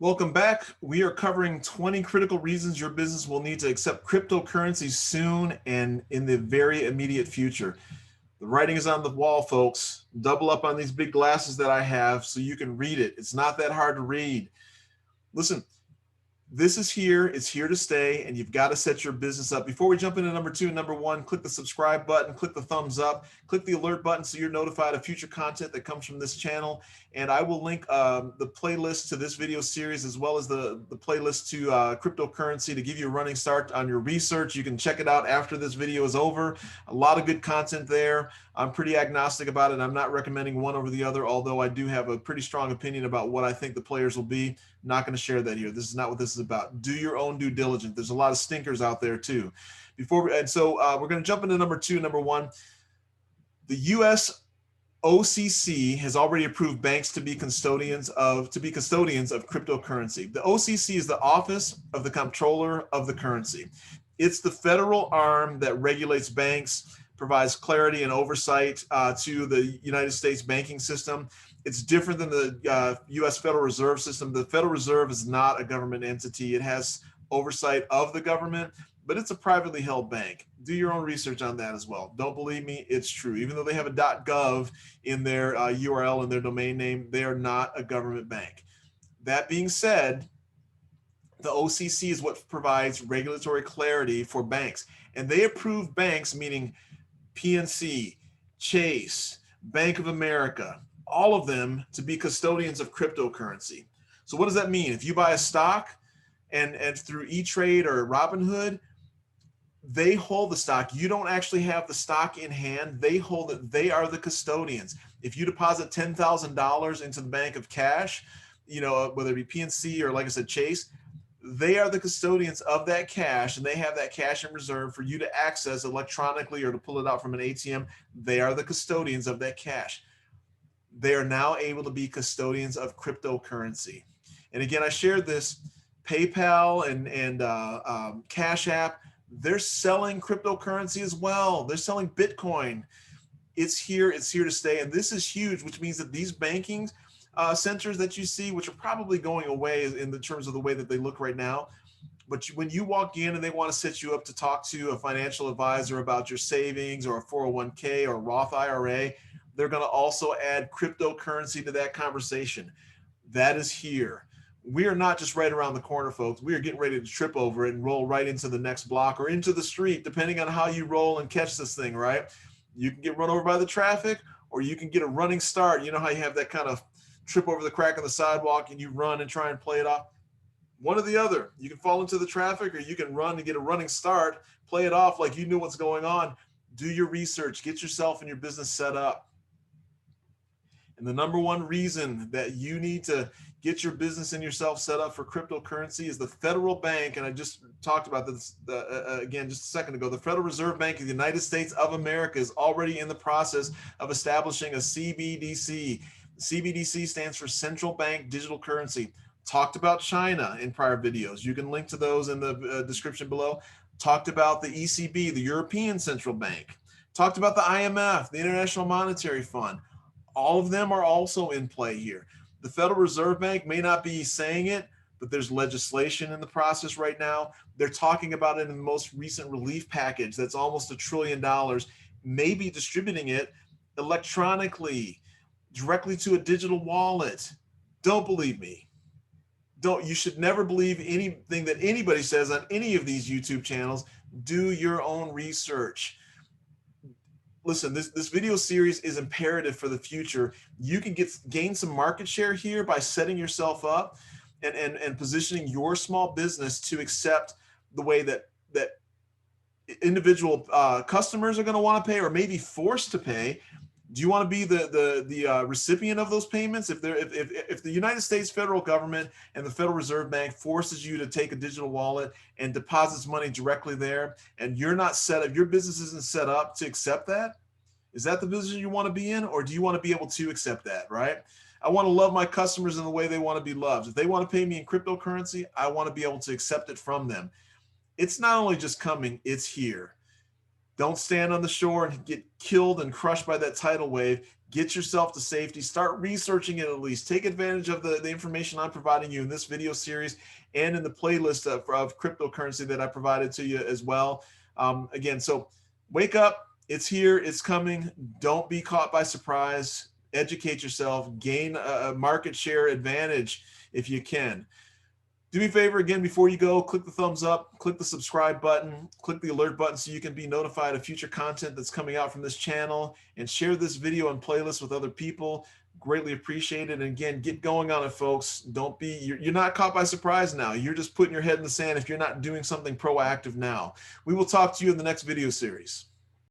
Welcome back. We are covering 20 critical reasons your business will need to accept cryptocurrency soon and in the very immediate future. The writing is on the wall, folks. Double up on these big glasses that I have so you can read it. It's not that hard to read. Listen, this is here, it's here to stay, and you've got to set your business up. Before we jump into number two and number one, click the subscribe button, click the thumbs up, click the alert button so you're notified of future content that comes from this channel. And I will link the playlist to this video series as well as the playlist to cryptocurrency to give you a running start on your research. You can check it out after this video is over. A lot of good content there. I'm pretty agnostic about it. I'm not recommending one over the other, although I do have a pretty strong opinion about what I think the players will be. Not going to share that here. This is not what this is about. Do your own due diligence. There's a lot of stinkers out there too. We're going to jump into number two. Number one, the U.S. OCC has already approved banks to be custodians of cryptocurrency. The OCC is the Office of the Comptroller of the Currency. It's the federal arm that regulates banks, provides clarity and oversight to the United States banking system. It's different than the U.S. Federal Reserve System. The Federal Reserve is not a government entity. It has oversight of the government, but it's a privately held bank. Do your own research on that as well. Don't believe me, it's true. Even though they have a .gov in their URL and their domain name, they are not a government bank. That being said, the OCC is what provides regulatory clarity for banks. And they approve banks, meaning PNC, Chase, Bank of America, all of them to be custodians of cryptocurrency. So what does that mean? If you buy a stock and through E-Trade or Robinhood, they hold the stock. You don't actually have the stock in hand. They hold it. They are the custodians. If you deposit $10,000 into the bank of cash, whether it be PNC or, like I said, Chase, they are the custodians of that cash, and they have that cash in reserve for you to access electronically or to pull it out from an ATM. They are the custodians of that cash. They are now able to be custodians of cryptocurrency. And again, I shared this. PayPal and Cash App, they're selling cryptocurrency as well. They're selling Bitcoin. It's here to stay. And this is huge, which means that these banking centers that you see, which are probably going away in the terms of the way that they look right now, but when you walk in and they want to set you up to talk to a financial advisor about your savings or a 401k or a Roth IRA, they're going to also add cryptocurrency to that conversation. That is here. We are not just right around the corner, folks. We are getting ready to trip over it and roll right into the next block or into the street, depending on how you roll and catch this thing, right? You can get run over by the traffic, or you can get a running start. You know how you have that kind of trip over the crack of the sidewalk and you run and try and play it off? One or the other. You can fall into the traffic, or you can run and get a running start, play it off like you knew what's going on. Do your research. Get yourself and your business set up. And the number one reason that you need to get your business and yourself set up for cryptocurrency is the federal bank. And I just talked about this again just a second ago. The Federal Reserve Bank of the United States of America is already in the process of establishing a CBDC. CBDC stands for Central Bank Digital Currency. Talked about China in prior videos. You can link to those in the description below. Talked about the ECB, the European Central Bank. Talked about the IMF, the International Monetary Fund. All of them are also in play here. The Federal Reserve Bank may not be saying it, but there's legislation in the process right now. They're talking about it in the most recent relief package that's almost $1 trillion, maybe distributing it electronically, directly to a digital wallet. Don't believe me. You should never believe anything that anybody says on any of these YouTube channels. Do your own research. Listen, this video series is imperative for the future. You can gain some market share here by setting yourself up and positioning your small business to accept the way that individual customers are going to want to pay, or maybe forced to pay. Do you want to be the recipient of those payments? If the United States federal government and the Federal Reserve Bank forces you to take a digital wallet and deposits money directly there, and you're not set up, your business isn't set up to accept that, is that the position you want to be in, or do you want to be able to accept that, right? I want to love my customers in the way they want to be loved. If they want to pay me in cryptocurrency, I want to be able to accept it from them. It's not only just coming, it's here. Don't stand on the shore and get killed and crushed by that tidal wave. Get yourself to safety. Start researching it at least. Take advantage of the information I'm providing you in this video series and in the playlist of cryptocurrency that I provided to you as well. Again, so wake up. It's here. It's coming. Don't be caught by surprise. Educate yourself. Gain a market share advantage if you can. Do me a favor again before you go, click the thumbs up, click the subscribe button, click the alert button so you can be notified of future content that's coming out from this channel, and share this video and playlist with other people. Greatly appreciated. And again, get going on it, folks. Don't be, you're not caught by surprise now. You're just putting your head in the sand if you're not doing something proactive now. We will talk to you in the next video series.